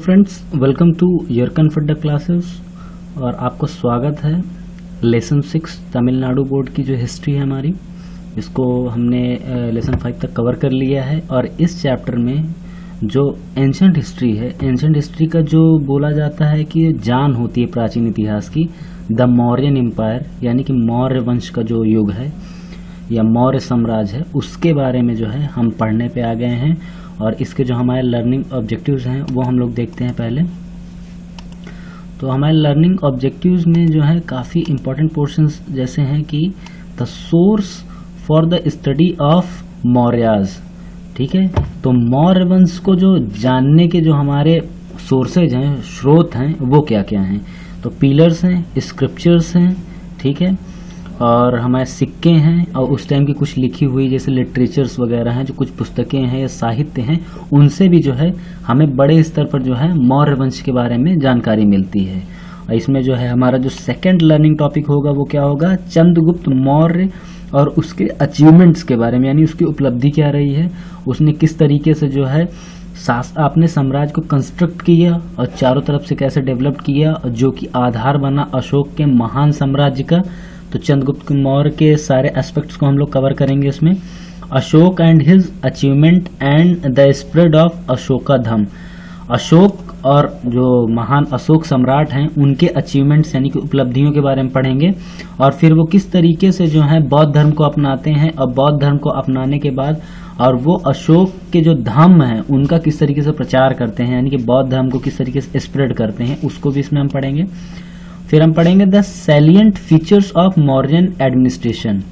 Friends, welcome to your Confider classes और आपको स्वागत है लेसन 6 तमिलनाडु बोर्ड की जो हिस्ट्री है हमारी, इसको हमने लेसन 5 तक कवर कर लिया है। और इस चैप्टर में जो एंशंट हिस्ट्री है, एंशंट हिस्ट्री का जो बोला जाता है कि जान होती है प्राचीन इतिहास की, द मौर्यन एम्पायर यानी कि मौर्य वंश का जो युग है या मौर्य साम्राज्य है, उसके बारे में जो है हम पढ़ने पे आ गए हैं। और इसके जो हमारे लर्निंग ऑब्जेक्टिव्स हैं वो हम लोग देखते हैं पहले। तो हमारे लर्निंग ऑब्जेक्टिव्स में जो है काफ़ी इंपॉर्टेंट पोर्शंस जैसे हैं कि the source for the study of Mauryas, ठीक है। तो मौर्य वंश को जो जानने के जो हमारे सोर्सेज हैं, स्रोत हैं, वो क्या क्या हैं। तो पिलर्स हैं, स्क्रिप्चर्स हैं, ठीक है, और हमारे सिक्के हैं और उस टाइम की कुछ लिखी हुई जैसे लिटरेचर्स वगैरह हैं, जो कुछ पुस्तकें हैं या साहित्य हैं, उनसे भी जो है हमें बड़े स्तर पर जो है मौर्य वंश के बारे में जानकारी मिलती है। और इसमें जो है हमारा जो सेकंड लर्निंग टॉपिक होगा वो क्या होगा, चंद्रगुप्त मौर्य और उसके अचीवमेंट्स के बारे में, यानी उसकी उपलब्धि क्या रही है, उसने किस तरीके से जो है अपने साम्राज्य को कंस्ट्रक्ट किया और चारों तरफ से कैसे डेवलप किया, जो कि आधार बना अशोक के महान साम्राज्य का। तो चंद्रगुप्त मौर्य के सारे एस्पेक्ट्स को हम लोग कवर करेंगे इसमें। Ashok and his achievement and the spread of अशोकाधम, अशोक और जो महान अशोक सम्राट हैं उनके अचीवमेंट्स यानी कि उपलब्धियों के बारे में पढ़ेंगे। और फिर वो किस तरीके से जो है बौद्ध धर्म को अपनाते हैं और बौद्ध धर्म को अपनाने के बाद और वो अशोक के जो धम्म हैं उनका किस तरीके से प्रचार करते हैं, यानी कि बौद्ध धर्म को किस तरीके से स्प्रेड करते हैं, उसको भी इसमें हम पढ़ेंगे। फिर हम पढ़ेंगे the salient features of Mauryan administration,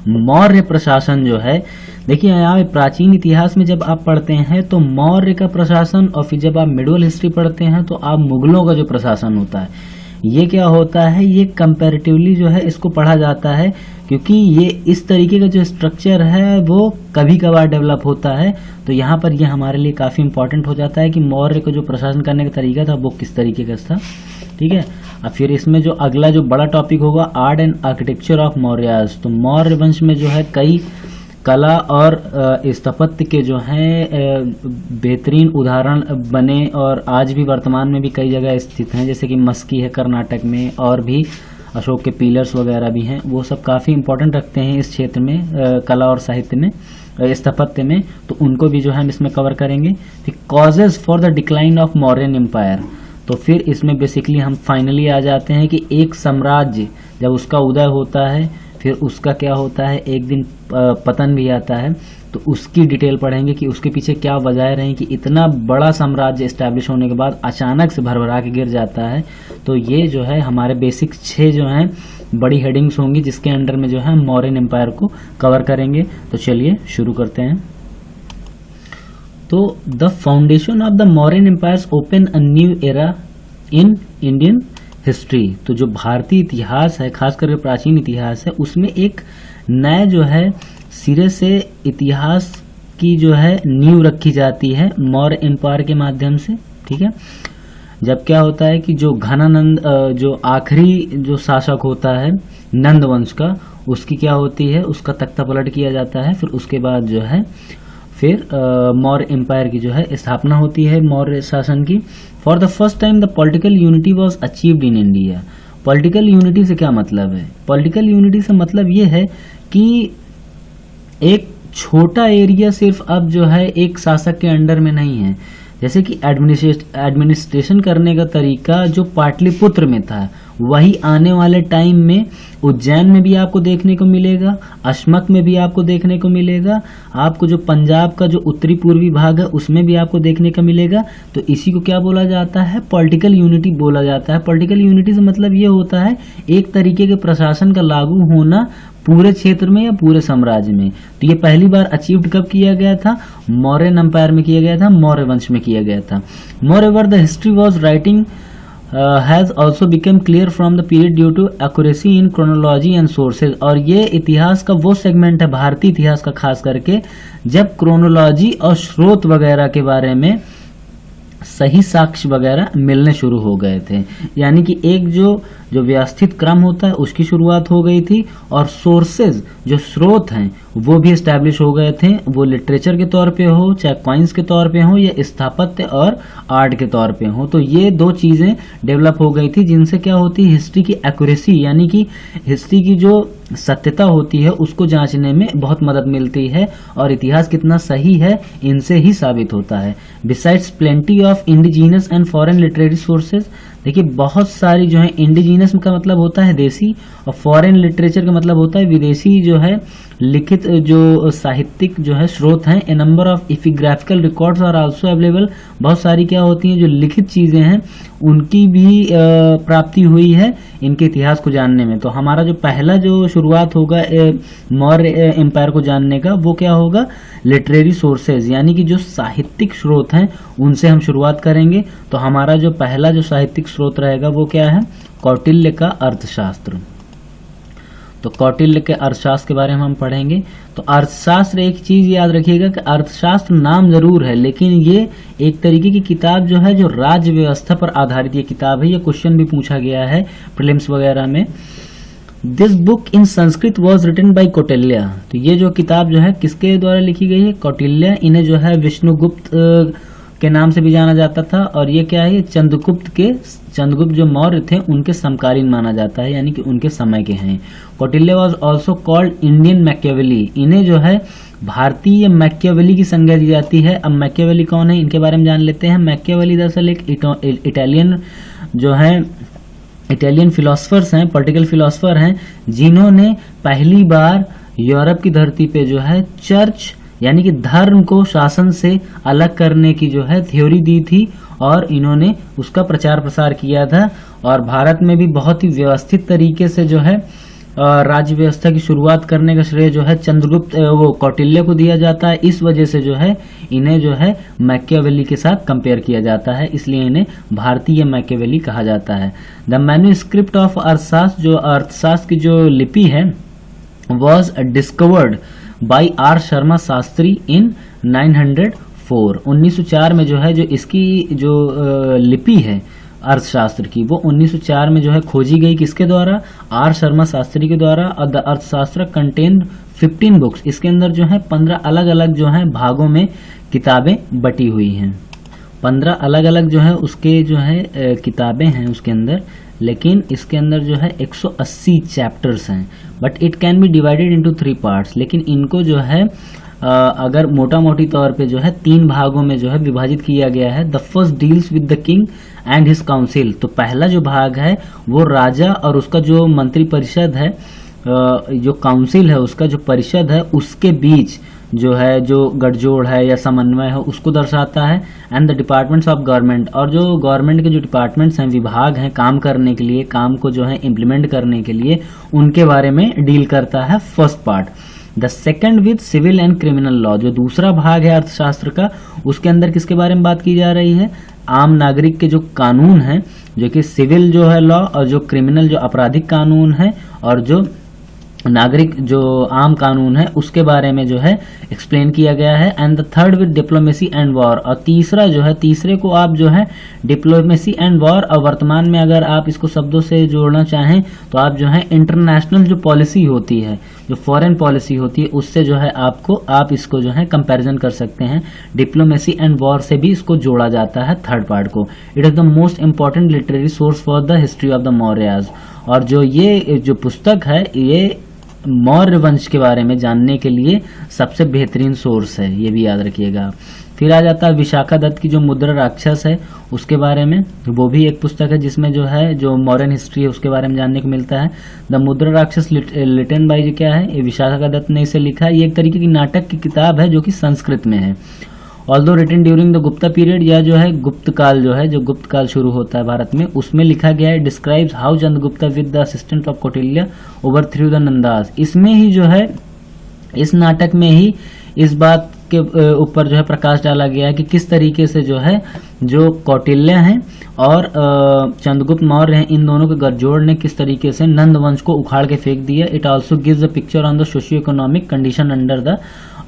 Maurya प्रशासन जो है। देखिए यहाँ प्राचीन इतिहास में जब आप पढ़ते हैं तो मौर्य का प्रशासन, और फिर जब आप मिडिवल हिस्ट्री पढ़ते हैं तो आप मुगलों का जो प्रशासन होता है, ये क्या होता है, ये कंपैरेटिवली जो है इसको पढ़ा जाता है, क्योंकि ये इस तरीके का जो स्ट्रक्चर है वो कभी कभार डेवलप होता है। तो यहाँ पर ये हमारे लिए काफ़ी इंपॉर्टेंट हो जाता है कि मौर्य को जो प्रशासन करने का तरीका था वो किस तरीके का था, ठीक है। अब फिर इसमें जो अगला जो बड़ा टॉपिक होगा, art and architecture of Mauryas. तो मौर्य वंश में जो है कई कला और स्थापत्य के जो हैं बेहतरीन उदाहरण बने और आज भी वर्तमान में भी कई जगह स्थित हैं, जैसे कि मस्की है कर्नाटक में, और भी अशोक के पिलर्स वगैरह भी हैं। वो सब काफ़ी इंपॉर्टेंट रखते हैं इस क्षेत्र में, कला और साहित्य में, स्थापत्य में। तो उनको भी जो है हम इसमें कवर करेंगे। Causes for the decline of Mauryan empire, तो फिर इसमें बेसिकली हम फाइनली आ जाते हैं कि एक साम्राज्य जब उसका उदय होता है फिर उसका क्या होता है, एक दिन पतन भी आता है। तो उसकी डिटेल पढ़ेंगे कि उसके पीछे क्या वजह रही कि इतना बड़ा साम्राज्य एस्टैब्लिश होने के बाद अचानक से भरभरा के गिर जाता है। तो ये जो है हमारे बेसिक 6 जो हैं बड़ी हेडिंग्स होंगी, जिसके अंडर में जो है हम मौर्यन एम्पायर को कवर करेंगे। तो चलिए शुरू करते हैं। तो the foundation of the Mauryan empires open a new era in Indian history. तो जो भारतीय इतिहास है, खास करके प्राचीन इतिहास है, उसमें एक नया जो है सिरे से इतिहास की जो है नींव रखी जाती है मौर्य एम्पायर के माध्यम से, ठीक है। जब क्या होता है कि जो घनानंद जो आखिरी जो शासक होता है नंद वंश का, उसकी क्या होती है, उसका तख्ता पलट किया जाता है। फिर उसके बाद जो है फिर मौर्य एम्पायर की जो है स्थापना होती है, मौर्य शासन की। For the first time the political unity was achieved in India. Political unity से क्या मतलब है, पॉलिटिकल यूनिटी से मतलब ये है कि एक छोटा एरिया सिर्फ अब जो है एक शासक के अंडर में नहीं है। जैसे कि एडमिनिस्ट्रेशन करने का तरीका जो पाटलिपुत्र में था, वही आने वाले टाइम में उज्जैन में भी आपको देखने को मिलेगा, अशमक में भी आपको देखने को मिलेगा, आपको जो पंजाब का जो उत्तरी पूर्वी भाग है उसमें भी आपको देखने को मिलेगा। तो इसी को क्या बोला जाता है, पॉलिटिकल यूनिटी बोला जाता है। पॉलिटिकल यूनिटी से मतलब ये होता है एक तरीके के प्रशासन का लागू होना पूरे क्षेत्र में या पूरे साम्राज्य में। तो ये पहली बार अचीव्ड कब किया गया था, मौर्यन एम्पायर में किया गया था, मौर्य वंश में किया गया था। मोreover the history was writing has also become clear from the period due to accuracy in chronology and sources। और ये इतिहास का वो सेगमेंट है, भारतीय इतिहास का खास करके, जब क्रोनोलॉजी और स्रोत वगैरह के बारे में सही साक्ष्य वगैरह मिलने शुरू हो गए थे। यानी कि एक जो व्यवस्थित क्रम होता है उसकी शुरुआत हो गई थी, और सोर्सेज जो स्रोत हैं वो भी एस्टैब्लिश हो गए थे, वो लिटरेचर के तौर पे हो, चाहे कॉइन्स के तौर पे हो, या स्थापत्य और आर्ट के तौर पे हो। तो ये दो चीजें डेवलप हो गई थी जिनसे क्या होती है, हिस्ट्री की एक्यूरेसी यानी कि हिस्ट्री की जो सत्यता होती है उसको जांचने में बहुत मदद मिलती है, और इतिहास कितना सही है इनसे ही साबित होता है। Besides plenty of indigenous and foreign literary sources, देखिए बहुत सारी जो है, इंडिजीनस का मतलब होता है देसी, और फॉरेन लिटरेचर का मतलब होता है विदेशी जो है लिखित जो साहित्यिक जो है स्रोत हैं। A number of epigraphical records are also available, बहुत सारी क्या होती हैं जो लिखित चीजें हैं उनकी भी प्राप्ति हुई है इनके इतिहास को जानने में। तो हमारा जो पहला जो शुरुआत होगा मौर्य एम्पायर को जानने का, वो क्या होगा, लिटरेरी सोर्सेज यानी कि जो साहित्यिक स्रोत हैं उनसे हम शुरुआत करेंगे। तो हमारा जो पहला जो साहित्यिक स्रोत रहेगा वो क्या है, कौटिल्य का अर्थशास्त्र। तो कौटिल्य के अर्थशास्त्र के बारे में हम पढ़ेंगे। तो अर्थशास्त्र, एक चीज याद रखिएगा कि अर्थशास्त्र नाम जरूर है लेकिन ये एक तरीके की किताब जो है जो राज्य व्यवस्था पर आधारित ये किताब है। ये क्वेश्चन भी पूछा गया है प्रीलिम्स वगैरह में। This book in Sanskrit was written by Kautilya. तो ये जो किताब जो है किसके द्वारा लिखी गई है, कौटिल्य। इन्हें जो है विष्णुगुप्त के नाम से भी जाना जाता था, और ये क्या है, चंद्रगुप्त जो मौर्य थे उनके समकालीन माना जाता है, यानी कि उनके समय के हैं। Kautilya was also called Indian Machiavelli. इन्हें जो है भारतीय मैकियावेली की संज्ञा दी जाती है। अब मैकियावेली कौन है, इनके बारे में जान लेते हैं। मैकियावेली दरअसल एक इटालियन जो है इटालियन फिलोसफर्स हैं, पॉलिटिकल फिलोसफर हैं, जिन्होंने पहली बार यूरोप की धरती पे जो है चर्च यानी कि धर्म को शासन से अलग करने की जो है थ्योरी दी थी, और इन्होंने उसका प्रचार प्रसार किया था। और भारत में भी बहुत ही व्यवस्थित तरीके से जो है राज्य व्यवस्था की शुरुआत करने का श्रेय जो है वो कौटिल्य को दिया जाता है। इस वजह से जो है इन्हें जो है मैकियावेली के साथ कंपेयर किया जाता है, इसलिए इन्हें भारतीय मैकियावेली कहा जाता है। द मैन्युस्क्रिप्ट ऑफ अर्थशास्त्र, जो अर्थशास्त्र की जो लिपि है, was discovered by R Sharma Shastri in 904। 1904 में जो है जो इसकी जो लिपि है अर्थशास्त्र की, वो 1904 में जो है खोजी गई। किसके द्वारा, आर शर्मा शास्त्री के द्वारा। और द अर्थशास्त्र कंटेन 15 बुक्स, इसके अंदर जो है 15 अलग अलग जो है भागों में किताबें बटी हुई हैं। 15 अलग अलग जो है उसके जो है किताबें हैं उसके अंदर, लेकिन इसके अंदर जो है 180 चैप्टर्स हैं। But it can B divided into 3 parts, लेकिन इनको जो है अगर मोटा मोटी तौर पे जो है 3 भागों में जो है विभाजित किया गया है। The first deals with the king and his council. तो पहला जो भाग है वो राजा और उसका जो मंत्री परिषद है, जो काउंसिल है उसका जो परिषद है, उसके बीच जो है जो गठजोड़ है या समन्वय है उसको दर्शाता है। And the departments of government, और जो गवर्नमेंट के जो डिपार्टमेंट्स हैं, विभाग हैं काम करने के लिए, काम को जो है इम्प्लीमेंट करने के लिए, उनके बारे में डील करता है first part. The second with civil and criminal law, जो दूसरा भाग है अर्थशास्त्र का, उसके अंदर किसके बारे में बात की जा रही है, आम नागरिक के जो कानून हैं, जो कि सिविल जो है लॉ, और जो क्रिमिनल जो आपराधिक कानून है, और जो नागरिक जो आम कानून है उसके बारे में जो है एक्सप्लेन किया गया है। And the third with diplomacy and war, और तीसरा जो है, तीसरे को आप जो है डिप्लोमेसी एंड वॉर, और वर्तमान में अगर आप इसको शब्दों से जोड़ना चाहें तो आप जो है इंटरनेशनल जो पॉलिसी होती है, जो फॉरेन पॉलिसी होती है, उससे जो है आप इसको जो है कंपैरिजन कर सकते हैं। डिप्लोमेसी एंड वॉर से भी इसको जोड़ा जाता है थर्ड पार्ट को। It is the most important literary source for the history of the Mauryas. और जो ये जो पुस्तक है ये मौर्य वंश के बारे में जानने के लिए सबसे बेहतरीन सोर्स है, ये भी याद रखिएगा। फिर आ जाता है विशाखा दत्त की जो मुद्रा राक्षस है उसके बारे में, वो भी एक पुस्तक है जिसमें जो है जो मॉडर्न हिस्ट्री है उसके बारे में जानने को मिलता है। द मुद्रा राक्षस लिटन बाई जो क्या है, ये विशाखा दत्त ने इसे लिखा है। ये एक तरीके की नाटक की किताब है जो कि संस्कृत में है। Although written during the Gupta period, या जो है गुप्त काल जो है, जो गुप्त काल शुरू होता है भारत में, उसमें लिखा गया है। Describes how Chandragupta with the assistant of Kautilya overthrew the Nandas. इसमें ही जो है इस नाटक में ही इस बात के ऊपर जो है प्रकाश डाला गया है कि किस तरीके से जो है जो कौटिल्य हैं और चंद्रगुप्त मौर्य हैं, इन दोनों के गठजोड़ ने किस तरीके से नंद वंश को उखाड़ के फेंक दिया। It also gives a picture on the socio economic condition under the,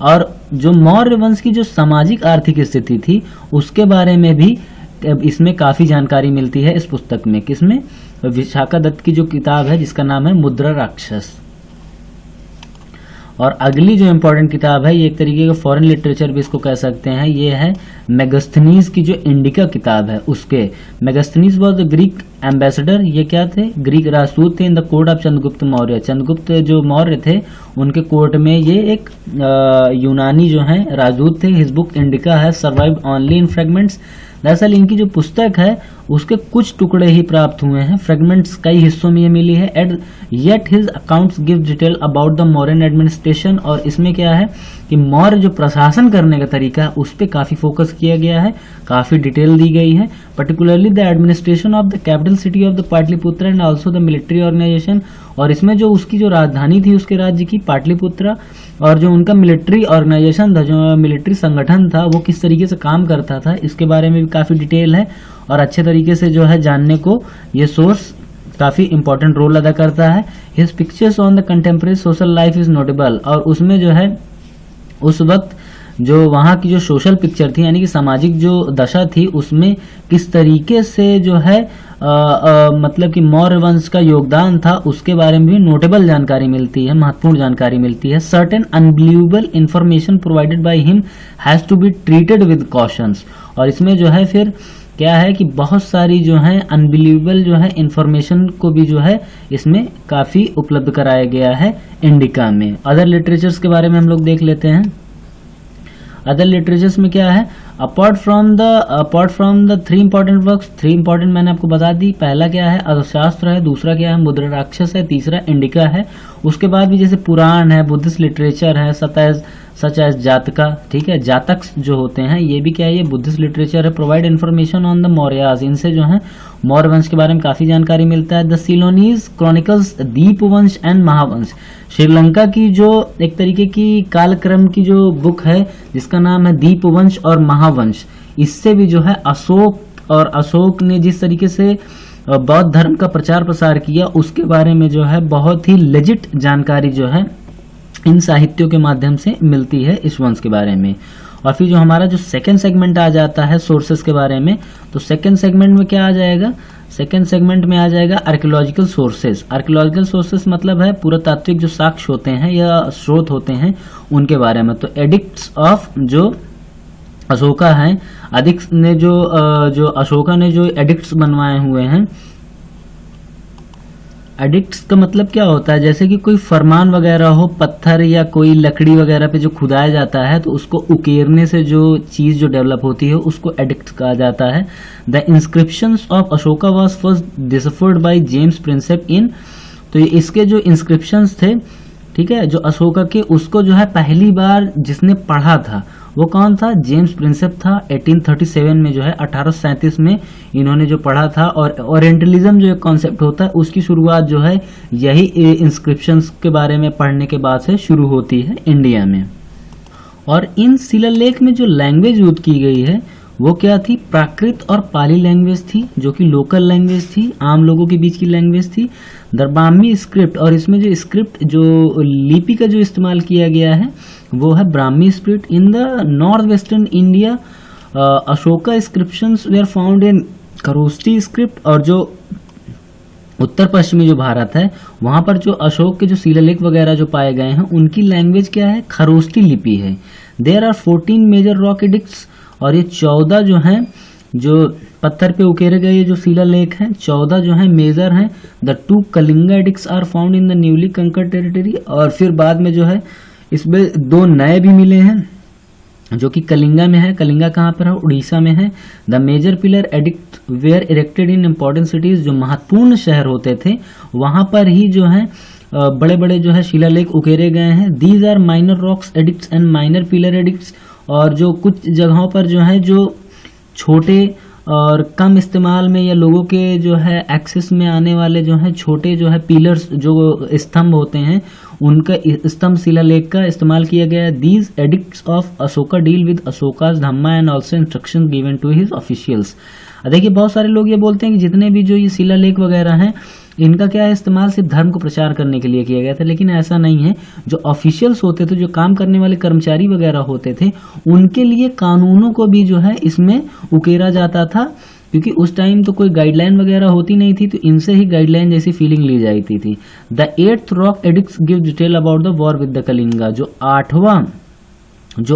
और जो मौर्य वंश की जो सामाजिक आर्थिक स्थिति थी उसके बारे में भी इसमें काफ़ी जानकारी मिलती है इस पुस्तक में। किसमें? विशाखा दत्त की जो किताब है जिसका नाम है मुद्रा राक्षस। और अगली जो इम्पोर्टेंट किताब है, ये एक तरीके का फॉरेन लिटरेचर भी इसको कह सकते हैं, ये है मेगास्थनीज की जो इंडिका किताब है उसके। Megasthenes was the Greek ambassador, ये क्या थे? ग्रीक राजदूत थे in the court of Chandragupta Maurya. Chandragupta जो मौर्य थे उनके कोर्ट में ये एक यूनानी जो है राजदूत थे। हिज बुक इंडिका है सर्वाइव्ड ओनली इन फ्रेगमेंट्स। दरअसल इनकी जो पुस्तक है उसके कुछ टुकड़े ही प्राप्त हुए हैं, फ्रेगमेंट्स कई हिस्सों में ये मिली है। Yet his accounts give detail about the Mauryan administration, और इसमें क्या है कि मौर्य जो प्रशासन करने का तरीका है उस पर काफी फोकस किया गया है, काफी डिटेल दी गई है। Particularly the administration of the capital city of the Pataliputra and also the military organization, और इसमें जो उसकी जो राजधानी थी उसके राज्य की पाटलिपुत्र, और जो उनका मिलिट्री ऑर्गेनाइजेशन था, जो मिलिट्री संगठन था, वो किस तरीके से काम करता था, इसके बारे में भी काफी डिटेल है। और अच्छे तरीके से जो है जानने को ये सोर्स काफी इंपॉर्टेंट रोल अदा करता है। His pictures on the contemporary social life is notable, और उसमें जो है उस वक्त जो वहाँ की जो सोशल पिक्चर थी, यानी कि सामाजिक जो दशा थी, उसमें किस तरीके से जो है मतलब कि मौर्य वंश का योगदान था, उसके बारे में भी नोटेबल जानकारी मिलती है, महत्वपूर्ण जानकारी मिलती है। Certain unbelievable information provided by him has to be treated with cautions, और इसमें जो है फिर क्या है कि बहुत सारी जो है अनबिलीवेबल जो है इंफॉर्मेशन को भी जो है इसमें काफी उपलब्ध कराया गया है इंडिका में। अदर लिटरेचर्स के बारे में हम लोग देख लेते हैं। अदर लिटरेचर्स में क्या है? Apart from the 3 important works, 3 important मैंने आपको बता दी। पहला क्या है? अर्थशास्त्र है, दूसरा क्या है? मुद्रा राक्षस है, तीसरा इंडिका है। उसके बाद भी जैसे पुराण है, बुद्धिस्ट लिटरेचर है, सच एज जातका, ठीक है, जातक्स जो होते हैं ये भी क्या है? ये बुद्धिस्ट लिटरेचर है। Provide information on the Mauryas, इनसे जो है मौर्य वंश के बारे में काफी जानकारी मिलता है। The Ceylonese chronicles Dipavamsa and Mahavamsa, Sri Lanka की जो एक तरीके की कालक्रम की जो बुक है जिसका नाम है दीपवंश और महावंश, इससे भी जो है अशोक ने जिस तरीके से बौद्ध धर्म का प्रचार प्रसार किया उसके बारे में जो है बहुत ही लेजिट जानकारी जो है इन साहित्यों के माध्यम से मिलती है इस वंश के बारे में। और फिर जो हमारा जो सेकंड सेगमेंट आ जाता है सोर्सेस के बारे में, तो सेकंड सेगमेंट में क्या आ जाएगा? सेकंड सेगमेंट में आ जाएगा आर्कियोलॉजिकल सोर्सेस। आर्कियोलॉजिकल सोर्सेस मतलब है पुरातात्विक जो साक्ष्य होते हैं या स्रोत होते हैं उनके बारे में। तो एडिक्ट्स ऑफ जो अशोका है, एडिक्ट्स ने जो अशोका ने जो एडिक्ट्स बनवाए हुए हैं, एडिक्ट्स का मतलब क्या होता है? जैसे कि कोई फरमान वगैरह हो, पत्थर या कोई लकड़ी वगैरह पे जो खुदाया जाता है तो उसको उकेरने से जो चीज जो डेवलप होती है उसको एडिक्ट कहा जाता है। The inscriptions of Ashoka was first deciphered by James Prinsep in, तो इसके जो इंस्क्रिप्शंस थे, ठीक है, जो अशोका के, उसको जो है पहली बार जिसने पढ़ा था वो कौन था? जेम्स प्रिंसेप था। 1837 में जो है 1837 में इन्होंने जो पढ़ा था। और ओरिएंटलिज्म जो एक कॉन्सेप्ट होता है उसकी शुरुआत जो है यही इंस्क्रिप्शंस के बारे में पढ़ने के बाद से शुरू होती है इंडिया में। और इन शिलालेख में जो लैंग्वेज यूज की गई है वो क्या थी? प्राकृत और पाली लैंग्वेज थी, जो कि लोकल लैंग्वेज थी, आम लोगों के बीच की लैंग्वेज थी। ब्राह्मी स्क्रिप्ट, और इसमें जो स्क्रिप्ट जो लिपि का जो इस्तेमाल किया गया है वो है Brahmi script. In the north western India Ashoka inscriptions were found in Kharosthi script, और जो उत्तर पश्चिमी जो भारत है वहां पर जो अशोक के जो शिलालेख वगैरह जो पाए गए हैं उनकी लैंग्वेज क्या है? खरोष्टी लिपि है। There are 14 major rock edicts, और ये 14 जो हैं जो पत्थर पे उकेरे गए जो शिलालेख हैं 14 जो हैं मेजर हैं। The 2 Kalinga edicts are found in the newly conquered territory, और फिर बाद में जो है इसमें 2 नए भी मिले हैं जो कि कलिंगा में है। कलिंगा कहाँ पर है? उड़ीसा में है। The major pillar edict were erected in important cities, जो महत्वपूर्ण शहर होते थे वहां पर ही जो है बड़े बड़े जो है शिलालेख उकेरे गए हैं। These are minor rocks edicts and minor pillar edicts, और जो कुछ जगहों पर जो है जो छोटे और कम इस्तेमाल में या लोगों के जो है एक्सेस में आने वाले जो है छोटे जो है पिलर्स जो स्तंभ होते हैं उनका स्तंभ शिलालेख का इस्तेमाल किया गया है। These edicts of Ashoka deal with Ashoka's dhamma and also instruction given to his officials. देखिए बहुत सारे लोग ये बोलते हैं कि जितने भी जो ये शिलालेख वगैरह हैं इनका क्या है, इस्तेमाल सिर्फ धर्म को प्रचार करने के लिए किया गया था, लेकिन ऐसा नहीं है। जो ऑफिशियल्स होते थे, जो काम करने वाले कर्मचारी वगैरह होते थे, उनके लिए कानूनों को भी जो है इसमें उकेरा जाता था, क्योंकि उस टाइम तो कोई गाइडलाइन वगैरह होती नहीं थी, तो इनसे ही गाइडलाइन जैसी फीलिंग ली जाती थी। The 8th rock addicts give detail about the war with the Kalinga. जो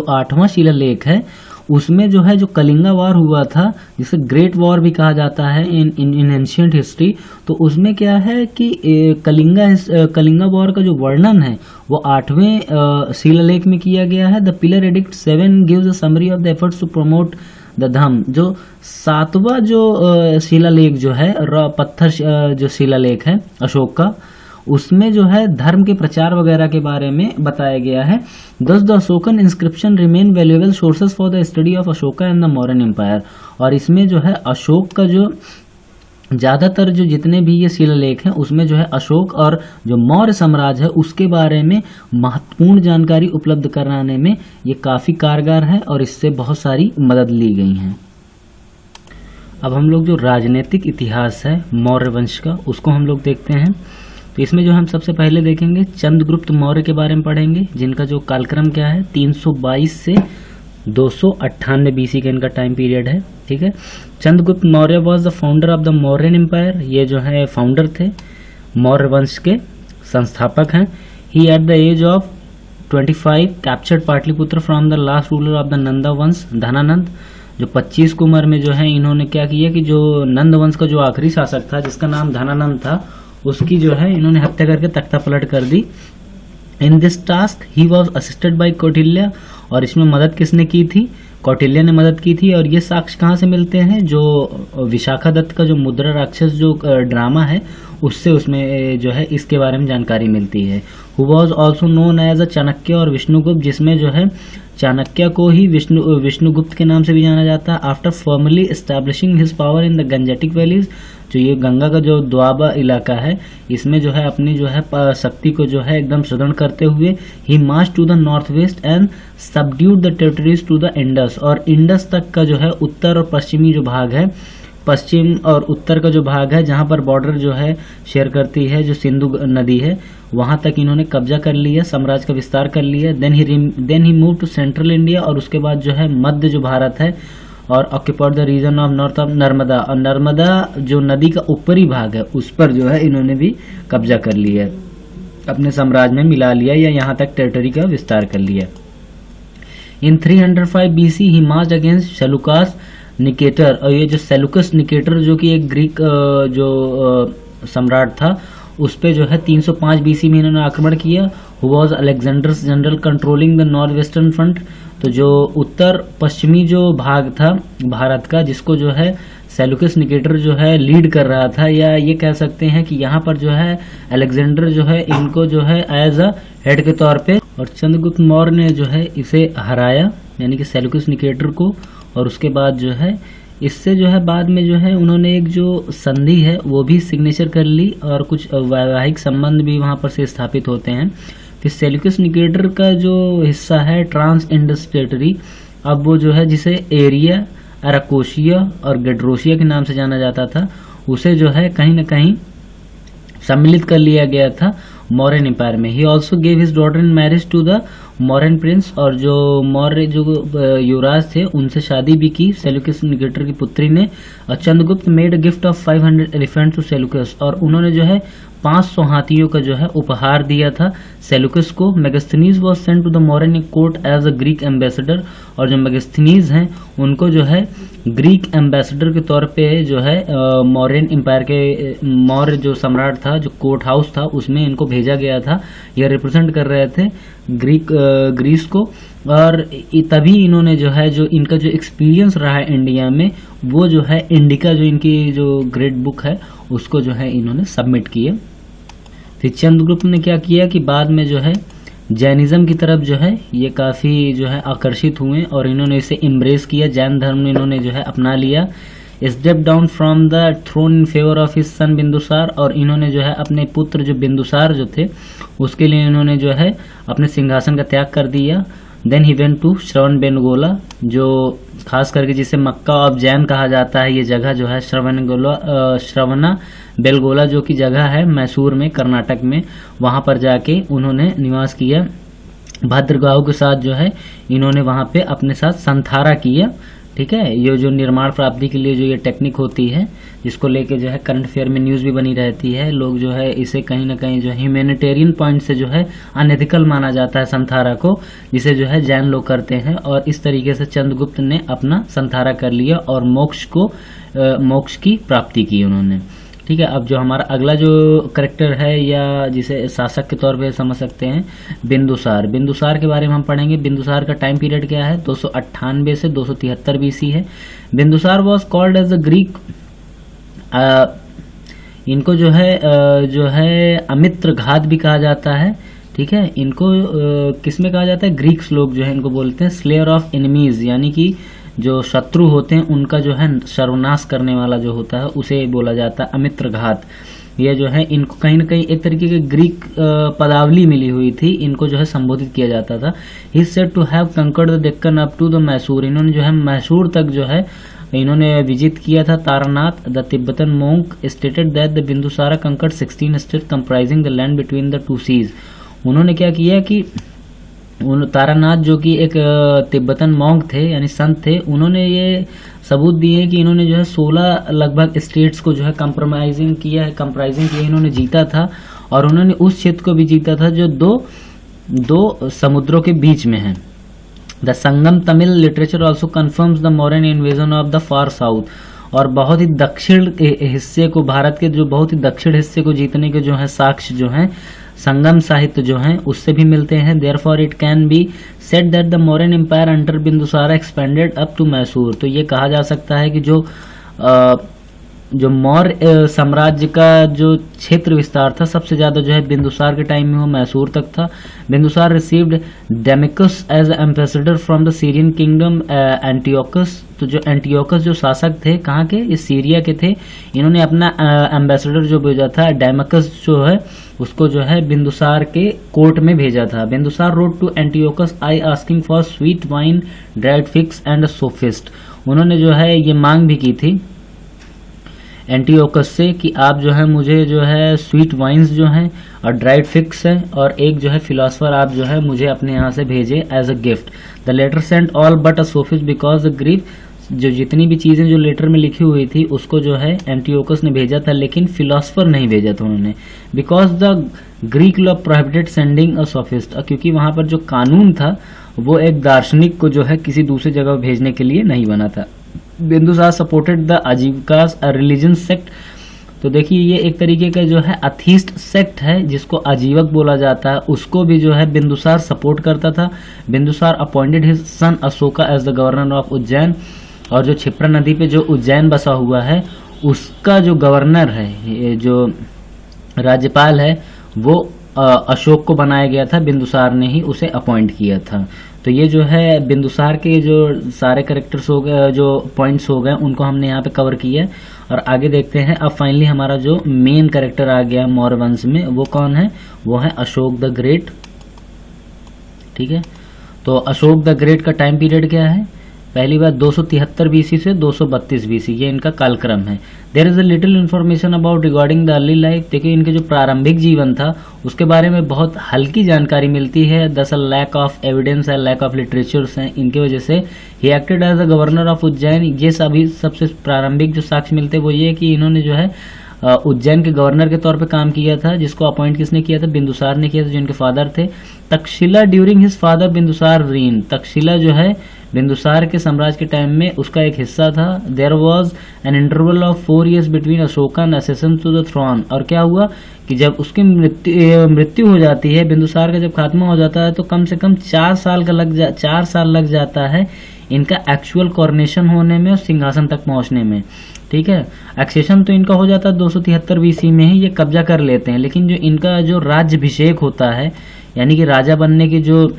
आठवां शिलालेख है, उसमें जो है जो कलिंगा वॉर हुआ था, जिसे ग्रेट वॉर भी कहा जाता है इन एंशिएंट हिस्ट्री, तो उसमें क्या है कि कलिंगा वॉर का जो वर्णन है वो 8वें शिलालेख में किया गया है। The pillar edict 7 gives a summary of the efforts to promote the dhamma. जो 7वां जो शिलालेख जो है, पत्थर जो शिलालेख है अशोक का, उसमें जो है धर्म के प्रचार वगैरह के बारे में बताया गया है। Thus the Ashokan inscription remain valuable sources for the study of Ashoka and the Mauryan empire. और इसमें जो है अशोक का जो ज़्यादातर जो जितने भी ये शिलालेख हैं, उसमें जो है अशोक और जो मौर्य साम्राज्य है उसके बारे में महत्वपूर्ण जानकारी उपलब्ध कराने में ये काफ़ी कारगर है, और इससे बहुत सारी मदद ली गई हैं। अब हम लोग जो राजनीतिक इतिहास है मौर्य वंश का, उसको हम लोग देखते हैं। तो इसमें जो हम सबसे पहले देखेंगे चंद्रगुप्त मौर्य के बारे में पढ़ेंगे, जिनका जो कालक्रम क्या है 322 से 298 BC का इनका टाइम पीरियड है। ठीक है, Chandragupta Maurya was the founder of the Mauryan empire. ये जो है फाउंडर थे, मौर्य वंश के संस्थापक हैं। He at the age of 25 captured Pataliputra from the last ruler of the Nanda वंश, धनानंद। जो 25 की उम्र में जो है इन्होंने क्या किया कि जो नंद वंश का जो आखिरी शासक था, जिसका नाम धनानंद था, उसकी जो है इन्होंने हत्या करके तख्ता पलट कर दी। In this task he was assisted by Kautilya. और इसमें मदद किसने की थी? कौटिल्य ने मदद की थी। और ये साक्ष्य कहाँ से मिलते हैं? जो विशाखादत्त का जो मुद्रा राक्षस जो ड्रामा है, उससे उसमें जो है इसके बारे में जानकारी मिलती है। Who was also known as a Chanakya और विष्णुगुप्त, जिसमें जो है चाणक्य को ही विष्णुगुप्त के नाम से भी जाना जाता है। After formally establishing his power in the Gangetic valleys, जो ये गंगा का जो द्वाबा इलाका है, इसमें जो है अपनी जो है शक्ति को जो है एकदम सुदृढ़ करते हुए he march to the north west and subdued the territories to the Indus. और इंडस तक का जो है उत्तर और पश्चिमी जो भाग है, पश्चिम और उत्तर का जो भाग है, जहां पर बॉर्डर जो है शेयर करती है जो सिंधु नदी है, वहां तक इन्होंने कब्जा कर लिया, साम्राज्य का विस्तार कर लिया। Then he move to central India, और उसके बाद जो है मध्य जो भारत है, और occupied the region of north of Narmada. और नर्मदा जो नदी का ऊपरी भाग है, उस पर जो है इन्होंने भी कब्जा कर लिया, अपने साम्राज्य में मिला लिया, या यहाँ तक टेरिटरी का विस्तार कर लिया। इन 305 BC ही मार्च अगेंस्ट सेलुकस निकेटर। और ये जो सेलुकस निकेटर जो कि एक ग्रीक जो सम्राट था, उस पे जो है 305 BC में इन्होंने आक्रमण किया। Who was Alexander's general controlling the north western front. तो जो उत्तर पश्चिमी जो भाग था भारत का, जिसको जो है सेलुकस निकेटर जो है लीड कर रहा था, या ये कह सकते हैं कि यहाँ पर जो है अलेक्जेंडर जो है इनको जो है एज अ हेड के तौर पे, और चंद्रगुप्त मौर्य ने जो है इसे हराया, यानी कि सेलुकस निकेटर को। और उसके बाद जो है इससे जो है बाद में जो है उन्होंने एक जो संधि है वो भी सिग्नेचर कर ली, और कुछ वैवाहिक संबंध भी वहाँ पर से स्थापित होते हैं। फिर सेलुकस निकेटर का जो हिस्सा है ट्रांस इंडस टेरिटरी, अब वो जो है जिसे एरिया, अराकोशिया और गेड्रोशिया के नाम से जाना जाता था, उसे जो है कहीं ना कहीं सम्मिलित कर लिया गया था मौर्यन एम्पायर में। He also gave his daughter in marriage to the Mauryan prince. और जो मौर्य जो युवराज थे उनसे शादी भी की सेलुकस निकेटर की पुत्री ने। Chandragupta made a gift of 500 elephant to Seleucus. और उन्होंने जो है 500 हाथियों का जो है उपहार दिया था सेलुकस को। Megasthenes was sent to the Mauryan court as a Greek ambassador. और जो मेगास्थनीज हैं उनको जो है ग्रीक एम्बेसडर के तौर पे जो है मौर्यन एम्पायर के मौर्य जो सम्राट था, जो कोर्ट हाउस था, उसमें इनको भेजा गया था। यह रिप्रेजेंट कर रहे थे ग्रीस को। और तभी इन्होंने जो है जो इनका जो एक्सपीरियंस रहा है इंडिया में, वो जो है इंडिका जो इनकी जो ग्रेट बुक है उसको जो है इन्होंने सबमिट किए। फिर चंद्रगुप्त ने क्या किया कि बाद में जो है जैनिज्म की तरफ जो है ये काफ़ी जो है आकर्षित हुए, और इन्होंने इसे एम्ब्रेस किया, जैन धर्म इन्होंने जो है अपना लिया। Step down from the throne in favour of his son Bindusara. और इन्होंने जो है अपने पुत्र जो बिंदुसार जो थे उसके लिए इन्होंने जो है अपने सिंहासन का त्याग कर दिया। देन ही वेंट टू श्रवण बेनगोला। जो खास करके जिसे मक्का ऑफ जैन कहा जाता है, ये जगह जो है श्रवणा बेलगोला जो कि जगह है मैसूर में कर्नाटक में, वहाँ पर जाके उन्होंने निवास किया। भद्रगांव के साथ जो है इन्होंने वहाँ पे अपने साथ संथारा किया। ठीक है, ये जो निर्माण प्राप्ति के लिए जो ये टेक्निक होती है, जिसको लेके जो है करंट अफेयर में न्यूज़ भी बनी रहती है, लोग जो है इसे कहीं ना कहीं जो है ह्यूमैनिटेरियन पॉइंट से जो है अनएथिकल माना जाता है संथारा को, जिसे जो है जैन लोग करते हैं। और इस तरीके से चंद्रगुप्त ने अपना संथारा कर लिया और मोक्ष की प्राप्ति की उन्होंने। ठीक है, अब जो हमारा अगला जो करेक्टर है या जिसे शासक के तौर पे समझ सकते हैं, बिंदुसार। बिंदुसार के बारे में हम पढ़ेंगे। बिंदुसार का टाइम पीरियड क्या है, 298 से 273 बीसी है। Bindusara was called as a Greek, इनको जो है अमित्र घात भी कहा जाता है। ठीक है, इनको किसमें कहा जाता है, ग्रीक्स लोग जो है इनको बोलते हैं स्लेयर ऑफ एनिमीज, यानी कि जो शत्रु होते हैं उनका जो है सर्वनाश करने वाला जो होता है उसे बोला जाता है अमित्र घात। ये जो है इनको कहीं ना कहीं एक तरीके की ग्रीक पदावली मिली हुई थी, इनको जो है संबोधित किया जाता था। He said to have conquered the Deccan up to the Mysore, इन्होंने जो है मैसूर तक जो है इन्होंने विजिट किया था। Taranath the Tibetan monk stated that the Bindusara conquered 16 state comprising the land between the two seas. उन्होंने क्या किया कि तारानाथ जो कि एक तिब्बतन मॉन्क थे यानी संत थे, उन्होंने ये सबूत दिए कि इन्होंने जो है 16 लगभग स्टेट्स को जो है कंप्राइजिंग किया इन्होंने जीता था। और उन्होंने उस क्षेत्र को भी जीता था जो दो समुद्रों के बीच में है। The Sangam Tamil literature also confirms the modern invasion of the far south. और बहुत ही दक्षिण हिस्से को, भारत के जो बहुत ही दक्षिण हिस्से को जीतने के जो है साक्ष्य जो है संगम साहित्य जो है उससे भी मिलते हैं। Therefore it can be said that the Mauryan empire under Bindusara expanded up to Mysore. तो ये कहा जा सकता है कि जो मौर्य साम्राज्य का जो क्षेत्र विस्तार था सबसे ज्यादा जो है बिंदुसार के टाइम में वो मैसूर तक था। Bindusara received Deimachus as ambassador from the Syrian kingdom Antiochus. तो जो एंटियोकस जो शासक थे कहाँ के, ये सीरिया के थे, इन्होंने अपना एम्बेसडर जो भेजा था डेमिकस जो है उसको जो है बिंदुसार के कोर्ट में भेजा था। Bindusara wrote to Antiochus I asking for sweet wine dried figs and a sophist. उन्होंने जो है ये मांग भी की थी एंटियोकस से कि आप जो है मुझे जो है स्वीट वाइन्स जो हैं और ड्राइड फिक्स है और एक जो है फिलोसफर आप जो है मुझे अपने यहाँ से भेजे as a gift. The letter sent all but a sophist because the Greek, जो जितनी भी चीजें जो लेटर में लिखी हुई थी उसको जो है एंटियोकस ने भेजा था, लेकिन फिलोसफर नहीं भेजा था उन्होंने। Because the Greek law prohibited sending a sophist, क्योंकि वहां पर जो कानून था वो एक दार्शनिक को जो है किसी दूसरी जगह भेजने के लिए नहीं बना था। Bindusara supported the Ajivikas a religion sect. तो देखिए ये एक तरीके का जो है अथीस्ट सेक्ट है जिसको आजीवक बोला जाता है, उसको भी जो है बिंदुसार सपोर्ट करता था। Bindusara appointed his son Ashoka as the governor of Ujjain. और जो क्षिप्रा नदी पे जो उज्जैन बसा हुआ है उसका जो गवर्नर है, जो राज्यपाल है, वो अशोक को बनाया गया था, बिंदुसार ने ही उसे अपॉइंट किया था। तो ये जो है बिंदुसार के जो सारे कैरेक्टर्स हो गए, जो पॉइंट्स हो गए, उनको हमने यहाँ पे कवर किया और आगे देखते हैं। अब फाइनली हमारा जो मेन कैरेक्टर आ गया मौर्य वंश में, वो कौन है, वो है अशोक द ग्रेट। ठीक है, तो अशोक द ग्रेट का टाइम पीरियड क्या है, पहली बात 273 बीसी से 232 बीसी, ये इनका कालक्रम है। There is a little information about regarding the early life. देखिए इनके जो प्रारंभिक जीवन था उसके बारे में बहुत हल्की जानकारी मिलती है। दरअसल लैक ऑफ एविडेंस है, लैक ऑफ लिटरेचर्स हैं, इनकी वजह से he acted as a governor of Ujjain. ये सभी सबसे प्रारंभिक जो साक्ष्य मिलते हैं वो ये कि इन्होंने जो है उज्जैन के गवर्नर के तौर पे काम किया था, जिसको अपॉइंट किसने किया था, बिंदुसार ने किया था, जो इनके फादर थे। Taxila during his father Bindusara reign, Taxila जो है बिंदुसार के साम्राज्य के टाइम में उसका एक हिस्सा था। There was an interval of 4 years between Ashoka and accession to the throne. और क्या हुआ कि जब उसकी मृत्यु हो जाती है, बिंदुसार का जब खात्मा हो जाता है, तो कम से कम 4 साल लग जाता है इनका एक्चुअल कॉर्नेशन होने में और सिंहासन तक पहुंचने में। ठीक है, एक्सेशन तो इनका हो जाता है 273 बीसी में ही, ये कब्जा कर लेते हैं, लेकिन जो इनका जो राज्याभिषेक होता है, यानी कि राजा बनने की जो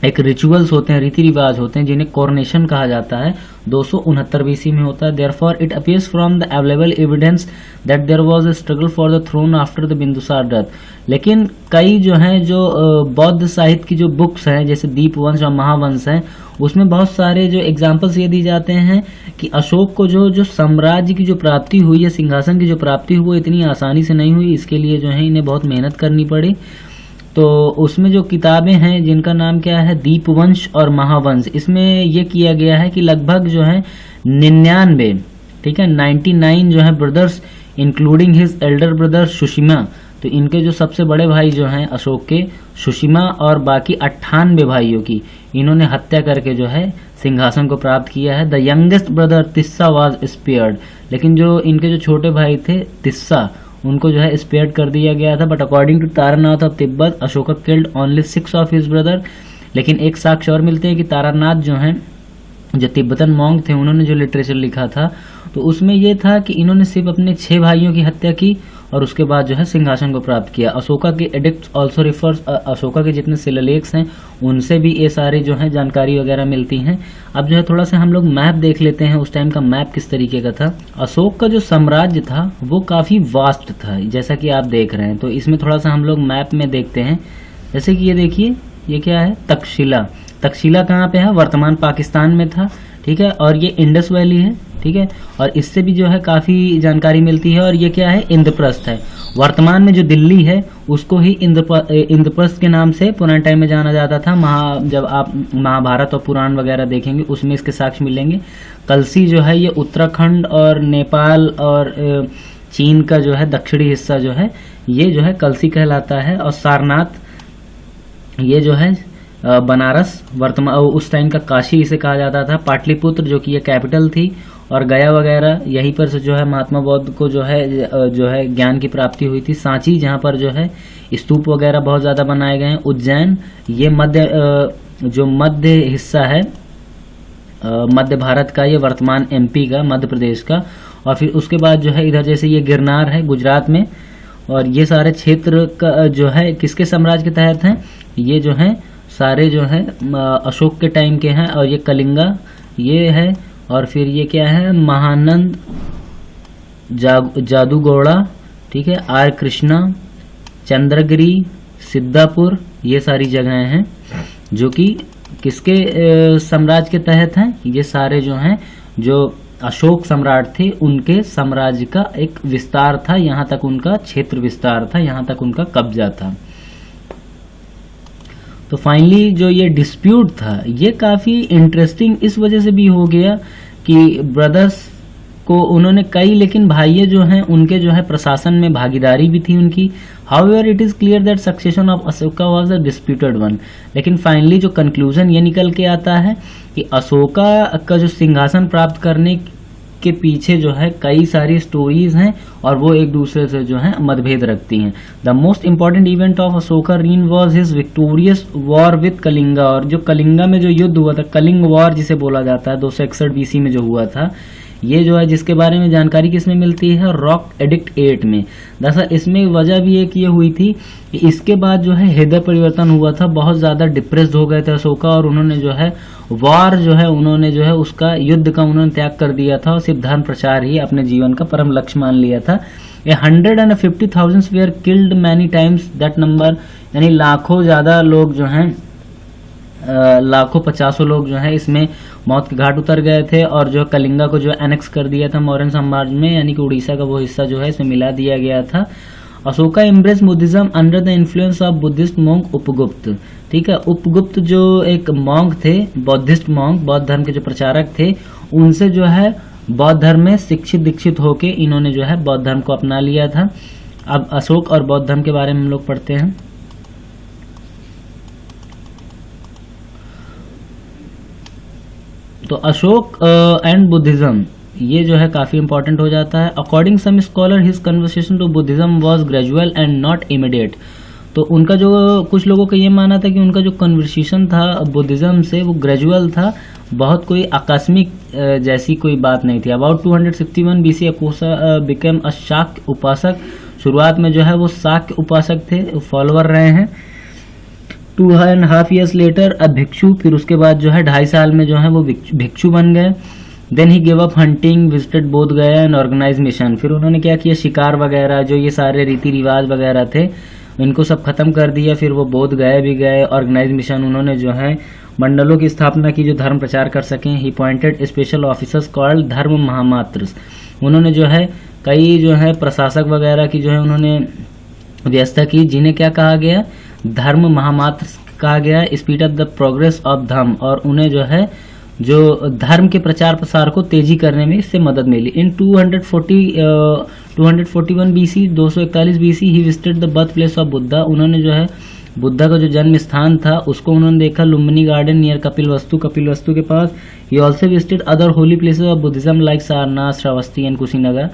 एक रिचुअल्स होते हैं, रीति रिवाज होते हैं, जिन्हें कोरोनेशन कहा जाता है, 269 बीसी में होता है। Therefore it appears from the available evidence that there was a struggle for the throne after the Bindusara death. लेकिन कई जो हैं जो बौद्ध साहित्य की जो बुक्स हैं जैसे दीपवंश और महावंश हैं, उसमें बहुत सारे जो एग्जाम्पल्स ये दी जाते हैं कि अशोक को जो साम्राज्य की जो प्राप्ति हुई है, सिंहासन की जो प्राप्ति हुई, वो इतनी आसानी से नहीं हुई। इसके लिए जो है इन्हें बहुत मेहनत करनी पड़ी। तो उसमें जो किताबें हैं जिनका नाम क्या है, दीपवंश और महावंश, इसमें ये किया गया है कि लगभग जो है 99, ठीक है, 99 जो है brothers including his Elder brother Tsushima, तो इनके जो सबसे बड़े भाई जो हैं अशोक के, सुशिमा, और बाकी 98 भाइयों की इन्होंने हत्या करके जो है सिंहासन को प्राप्त किया है। The youngest brother Tissa was spared, लेकिन जो इनके जो छोटे भाई थे तिस्सा, उनको जो है स्पेयर कर दिया गया था। But according to Taranath of Tibet, Ashoka killed only 6 of his brother. लेकिन एक साक्ष्य और मिलते हैं कि तारानाथ जो हैं, जो तिब्बतन मॉन्क थे, उन्होंने जो लिटरेचर लिखा था तो उसमें यह था कि इन्होंने सिर्फ अपने 6 भाइयों की हत्या की और उसके बाद जो है सिंहासन को प्राप्त किया। अशोका के एडिक्ट्स ऑल्सो रिफर्स, अशोका के जितने शिलालेख हैं उनसे भी ये सारे जो है जानकारी वगैरह मिलती हैं। अब जो है थोड़ा सा हम लोग मैप देख लेते हैं, उस टाइम का मैप किस तरीके का था। अशोक का जो साम्राज्य था वो काफी वास्ट था, जैसा कि आप देख रहे हैं। तो इसमें थोड़ा सा हम लोग मैप में देखते हैं, जैसे कि ये देखिए, ये क्या है, तक्षशिला। तक्षशिला कहाँ पे है, वर्तमान पाकिस्तान में था, ठीक है, और ये इंडस वैली है, ठीक है, और इससे भी जो है काफी जानकारी मिलती है। और ये क्या है, इंद्रप्रस्थ है। वर्तमान में जो दिल्ली है उसको ही इंद्रप्रस्थ के नाम से पुराने टाइम में जाना जाता था। जब आप महाभारत और पुराण वगैरह देखेंगे उसमें इसके साक्ष्य मिलेंगे। कलसी जो है ये उत्तराखंड और नेपाल और चीन का जो है दक्षिणी हिस्सा जो है ये जो है कलसी कहलाता है। और सारनाथ ये जो है बनारस, वर्तमान उस टाइम का काशी इसे कहा जाता था। पाटलिपुत्र जो कि ये कैपिटल थी, और गया वगैरह, यहीं पर से जो है महात्मा बौद्ध को जो है ज्ञान की प्राप्ति हुई थी। सांची जहाँ पर जो है स्तूप वगैरह बहुत ज़्यादा बनाए गए हैं। उज्जैन ये मध्य हिस्सा है, मध्य भारत का, ये वर्तमान एमपी का, मध्य प्रदेश का। और फिर उसके बाद जो है इधर जैसे ये गिरनार है गुजरात में, और ये सारे क्षेत्र का जो है किसके साम्राज्य के तहत हैं, ये जो है सारे जो है अशोक के टाइम के हैं। और ये कलिंगा ये है, और फिर ये क्या है, महानंद, जादूगौड़ा, ठीक है, आर कृष्णा, चंद्रगिरी, सिद्धापुर, ये सारी जगहें हैं जो कि किसके साम्राज्य के तहत हैं। ये सारे जो हैं जो अशोक सम्राट थे उनके साम्राज्य का एक विस्तार था, यहाँ तक उनका क्षेत्र विस्तार था, यहाँ तक उनका कब्जा था। तो फाइनली जो ये डिस्प्यूट था ये काफी इंटरेस्टिंग इस वजह से भी हो गया कि ब्रदर्स को उन्होंने कई, लेकिन भाइये जो हैं उनके जो है प्रशासन में भागीदारी भी थी उनकी। However it is clear that succession of Ashoka was a disputed one. लेकिन फाइनली जो कंक्लूजन ये निकल के आता है कि अशोका का जो सिंहासन प्राप्त करने के पीछे जो है कई सारी स्टोरीज हैं और वो एक दूसरे से जो है मतभेद रखती हैं। The most important event of Ashoka reign was his victorious war with Kalinga. और जो कलिंगा में जो युद्ध हुआ था, कलिंग वॉर जिसे बोला जाता है, 261 बीसी में जो हुआ था, ये जो है जिसके बारे में जानकारी किसमें मिलती है, रॉक एडिक्ट 8 में। दरअसल इसमें वजह भी एक ये हुई थी कि इसके बाद जो है हृदय परिवर्तन हुआ था, बहुत ज्यादा डिप्रेस्ड हो गए थे अशोका, और उन्होंने जो है वार जो है उन्होंने जो है उसका युद्ध का उन्होंने त्याग कर दिया था और सिर्फ धर्म प्रचार ही अपने जीवन का परम लक्ष्य मान लिया था। 150,000 where killed many times that number, यानी लाखों ज्यादा लोग जो हैं, लाखों 50 लोग जो है इसमें मौत के घाट उतर गए थे। और जो कलिंगा को जो एनेक्स कर दिया था मौर्यन साम्राज्य में, यानी कि उड़ीसा का वो हिस्सा जो है इसमें मिला दिया गया था। Ashoka embrace Buddhism under the influence of Buddhist monk Upagupta. ठीक है, उपगुप्त जो एक मॉन्क थे, बौद्धिस्ट मॉन्क, बौद्ध धर्म के जो प्रचारक थे, उनसे जो है बौद्ध धर्म में शिक्षित दीक्षित होके इन्होंने जो है बौद्ध धर्म को अपना लिया था। अब अशोक और बौद्ध धर्म के बारे में हम लोग पढ़ते हैं। तो अशोक एंड बुद्धिज्म ये जो है काफी इंपॉर्टेंट हो जाता है। According some scholar his conversation to Buddhism was gradual and not immediate. तो उनका जो, कुछ लोगों का ये मानना था कि उनका जो कन्वर्सेशन था बुद्धिज्म से वो ग्रेजुअल था, बहुत कोई आकस्मिक जैसी कोई बात नहीं थी। अबाउट 261 बीसी अकोसा बिकेम अ शाक्य उपासक। शुरुआत में जो है वो शाक्य उपासक थे, फॉलोअर रहे हैं। 2.5 years लेटर अ भिक्षु, फिर उसके बाद जो है 2.5 साल में जो है वो भिक्षु बन गए। Then he give up hunting, visited Bodh Gaya and organise mission. फिर उन्होंने क्या किया, शिकार वगैरह जो ये सारे रीति रिवाज वगैरह थे इनको सब खत्म कर दिया। फिर वो बोध गया भी गए, ऑर्गेनाइज मिशन उन्होंने जो है मंडलों की स्थापना की जो धर्म प्रचार कर सकें। ही पॉइंटेड स्पेशल ऑफिसर्स कॉल्ड धर्म महामात्रस। उन्होंने जो है कई जो है प्रशासक वगैरह की जो है उन्होंने व्यवस्था की, जिन्हें क्या कहा गया, धर्म महामात्र कहा गया। Speed up the progress of धर्म, और उन्हें जो है जो धर्म के प्रचार प्रसार को तेजी करने में इससे मदद मिली। इन 241 BC 241 BC he visited the birth place of Buddha. उन्होंने जो है बुद्धा का जो जन्म स्थान था उसको उन्होंने देखा, लुम्बिनी गार्डन नियर कपिलवस्तु के पास। He also visited other holy places of Buddhism like Sarnath, Shravasti and Kushinagar.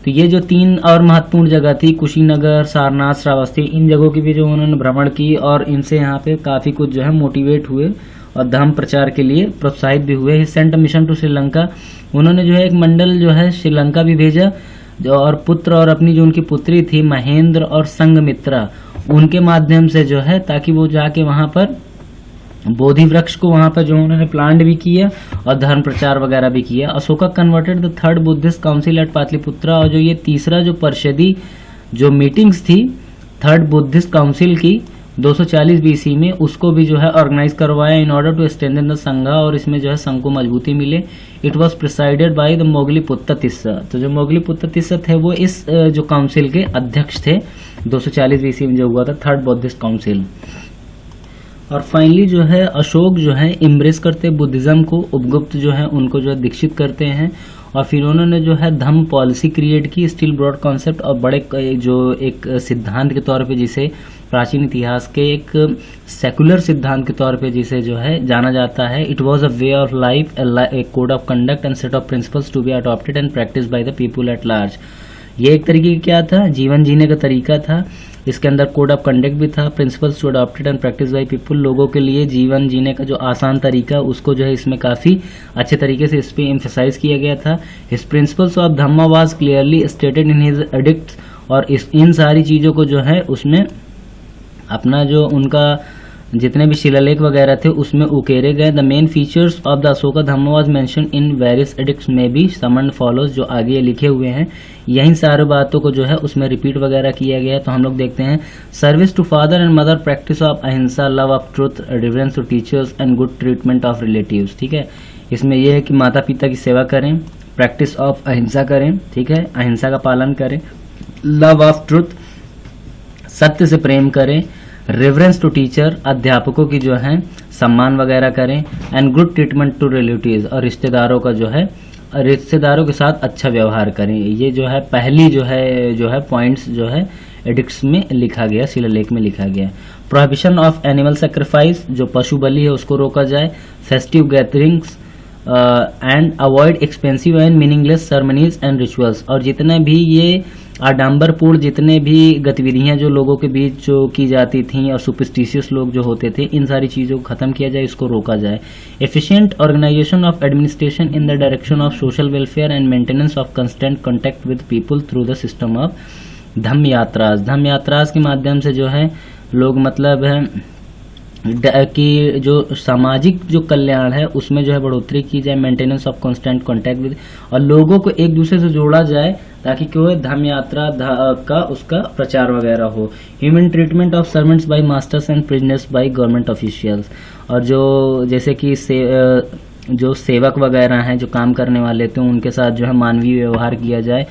तो ये जो 3 और महत्वपूर्ण जगह थी, कुशीनगर, सारनाथ, श्रावस्ती, इन जगहों की भी जो उन्होंने भ्रमण की और इनसे यहाँ पे काफ़ी कुछ जो है मोटिवेट हुए और धर्म प्रचार के लिए प्रोत्साहित भी हुए। ही सेंट मिशन टू श्रीलंका। उन्होंने जो है एक मंडल जो है श्रीलंका भी भेजा, और पुत्र और अपनी जो उनकी पुत्री थी महेंद्र और संघमित्रा, उनके माध्यम से जो है ताकि वो जाके वहाँ पर बोधि वृक्ष को वहाँ पर जो उन्होंने प्लांट भी किया और धर्म प्रचार वगैरह भी किया। Ashoka converted the 3rd Buddhist council at Pataliputra. और जो ये तीसरा जो परिषदी जो मीटिंग्स थी 3rd बुद्धिस्ट काउंसिल की 240 BC में, उसको भी जो है ऑर्गेनाइज करवाया in order to strengthen the sangha, और इसमें जो है संघ को मजबूती मिले। It was presided by the Moggaliputta Tissa. तो जो मोगलीपुत्र तिस्सा थे वो इस जो काउंसिल के अध्यक्ष थे 240 BC में जो हुआ था 3rd बुद्धिस्ट काउंसिल। और फाइनली जो है अशोक जो है इम्ब्रेस करते बुद्धिज्म को, उपगुप्त जो है उनको जो है दीक्षित करते हैं, और फिर उन्होंने जो है धम्म पॉलिसी क्रिएट की, स्टिल ब्रॉड कॉन्सेप्ट, और बड़े जो एक सिद्धांत के तौर पे जिसे प्राचीन इतिहास के एक सेकुलर सिद्धांत के तौर पे जिसे जो है जाना जाता है। It was a way of life, a code of conduct and set of principles to be adopted and practice by the people at large. ये एक तरीके का क्या था, जीवन जीने का तरीका था। इसके अंदर कोड ऑफ कंडक्ट भी था, principles to adopted and practice by people, लोगों के लिए जीवन जीने का जो आसान तरीका उसको जो है इसमें काफ़ी अच्छे तरीके से इस पर एम्फेसाइज किया गया था। His principles of Dhamma was clearly stated in his addicts, और इन सारी चीज़ों को जो है उसमें अपना जो उनका जितने भी शिलालेख वगैरह थे उसमें उकेरे गए। The main features of the Ashoka Dhamma was mention in various addicts में बी समन फॉलोज, जो आगे लिखे हुए हैं यही सारी बातों को जो है उसमें रिपीट वगैरह किया गया है। तो हम लोग देखते हैं, service to father and mother, practice of ahimsa, love of truth, reverence to teachers and good treatment of relatives. ठीक है, इसमें यह है कि माता पिता की सेवा करें, प्रैक्टिस ऑफ अहिंसा करें, ठीक है, अहिंसा का पालन करें, लव ऑफ ट्रुथ, सत्य से प्रेम करें, रेवरेंस टू टीचर, अध्यापकों की जो है सम्मान वगैरह करें, and good treatment to relatives, और रिश्तेदारों का जो है रिश्तेदारों के साथ अच्छा व्यवहार करें। ये जो है पहली जो है पॉइंट्स जो है एडिक्ट्स में लिखा गया, शिलालेख में लिखा गया। प्रोहिबिशन ऑफ एनिमल सेक्रीफाइस, जो पशु बलि है उसको रोका जाए। Festive gatherings and avoid expensive and meaningless ceremonies and rituals, और जितने भी ये आडंबरपूर्ण जितने भी गतिविधियां जो लोगों के बीच जो की जाती थीं और सुपरस्टिशियस लोग जो होते थे, इन सारी चीज़ों को खत्म किया जाए, इसको रोका जाए। Efficient organisation of administration in the direction of social welfare and maintenance of constant contact with people through the system of dhamma yatras. धम्म यात्रास के माध्यम से जो है लोग मतलब है कि जो सामाजिक जो कल्याण है उसमें जो है बढ़ोतरी की जाए, maintenance of constant contact with, और लोगों को एक दूसरे से जोड़ा जाए ताकि क्यों धम्म यात्रा का उसका प्रचार वगैरह हो। Human treatment of servants by masters and prisoners by government officials, और जो जैसे कि जो सेवक वगैरह हैं जो काम करने वाले थे उनके साथ जो है मानवीय व्यवहार किया जाए,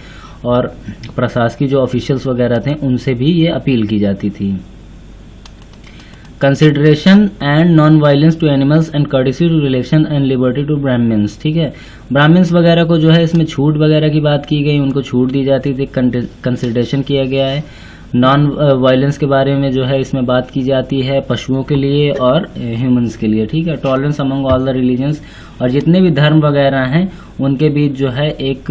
और प्रशासकीय जो ऑफिशियल्स वगैरह थे उनसे भी ये अपील की जाती थी। Consideration and non violence to animals and courtesy to relation and liberty to Brahmans. ठीक है, ब्राह्मण्स वगैरह को जो है इसमें छूट वगैरह की बात की गई, उनको छूट दी जाती थी, कंसिडरेशन किया गया है। नॉन वायलेंस के बारे में जो है इसमें बात की जाती है पशुओं के लिए और ह्यूमंस के लिए। ठीक है, tolerance among all the religions, और जितने भी धर्म वगैरह हैं उनके बीच जो है एक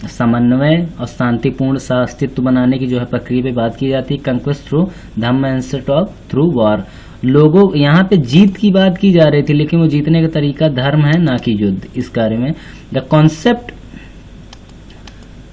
समन्वय और शांतिपूर्ण सा अस्तित्व बनाने की जो है प्रक्रिया पे बात की जाती है। Conquest through Dhamma instead of through war, लोगों यहाँ पे जीत की बात की जा रही थी लेकिन वो जीतने का तरीका धर्म है ना कि युद्ध। इस कार्य में the concept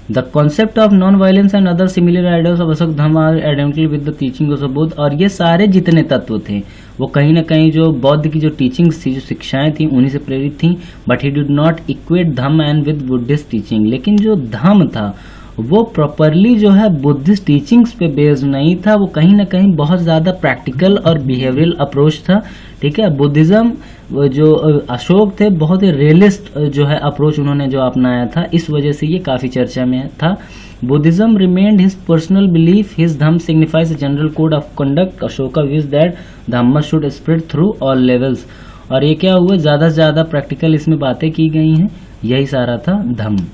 the concept of non violence and other similar ideas of Ashok dhamma are identical with the teaching of Buddha. और ये सारे जितने तत्व थे वो कहीं ना कहीं जो बौद्ध की जो टीचिंग्स थी, जो शिक्षाएं थी, उन्हीं से प्रेरित थी। But he did not equate Dhamma and with Buddhist teaching. लेकिन जो धम्म था वो प्रॉपरली जो है बुद्धिस्ट टीचिंग्स पे बेस्ड नहीं था, वो कहीं ना कहीं बहुत ज़्यादा प्रैक्टिकल और बिहेवियरल अप्रोच था। ठीक है, बुद्धिज्म जो अशोक थे बहुत ही रियलिस्ट जो है अप्रोच उन्होंने जो अपनाया था, इस वजह से ये काफ़ी चर्चा में था। Buddhism remained his personal belief, his dhamma signifies general code of conduct, Ashoka wished that dhamma should spread through all levels. और ये क्या हुआ, ज़्यादा से ज़्यादा प्रैक्टिकल इसमें बातें की गई हैं, यही सारा था धम्म।